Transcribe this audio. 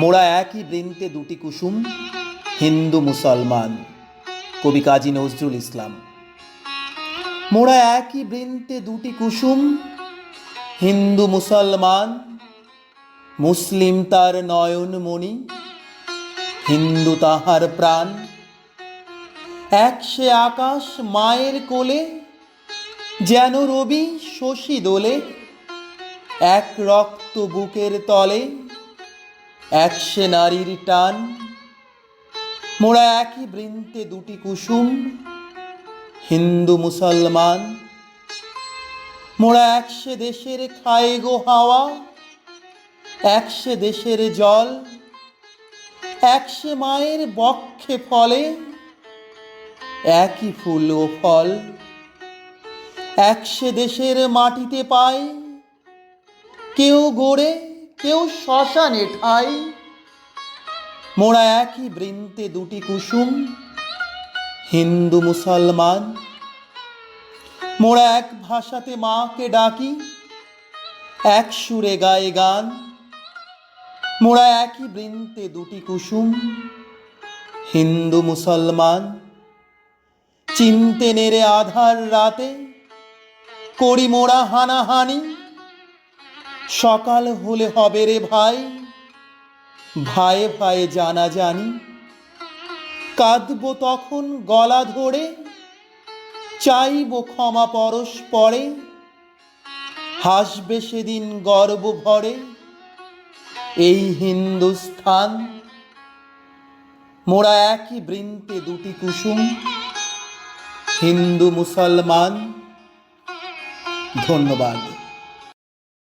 মোরা একই বৃন্তে দুটি কুসুম, হিন্দু মুসলমান। কবি কাজী নজরুল ইসলাম। মোরা একই বৃন্তে দুটি কুসুম, হিন্দু মুসলমান। মুসলিম তার নয়নমণি, হিন্দু তাহার প্রাণ। এক সে আকাশ মায়ের কোলে, যেন রবি শশী দোলে। এক রক্ত বুকের তলে, এক সে নারীর টান। মোরা একই বৃন্তে দুটি কুসুম, হিন্দু মুসলমান। মোরা একসে দেশের খায় গো হাওয়া, একসে দেশের জল। একসে মায়ের বক্ষে ফলে, একই ফুল ও ফল। একসে দেশের মাটিতে পাই, কেউ গড়ে কেউ শ্মশানে ঠাই। মোরা একই বৃন্তে দুটি কুসুম, হিন্দু মুসলমান। মোরা এক ভাষাতে মাকে ডাকি, এক সুরে গায়ে গান। মোরা একই বৃন্তে দুটি কুসুম, হিন্দু মুসলমান। চিনতে নেড়ে আধার রাতে করি মোরা হানাহানি। সকাল হলে হবে রে ভাই, ভায়ে ভায়ে জানা জানি। কাঁদবো তখন গলা ধরে, চাইবো ক্ষমা পরস্পরে। হাসবে সেদিন গর্ব ভরে এই হিন্দুস্থান। মোরা একই বৃন্তে দুটি কুসুম, হিন্দু মুসলমান। ধন্যবাদ।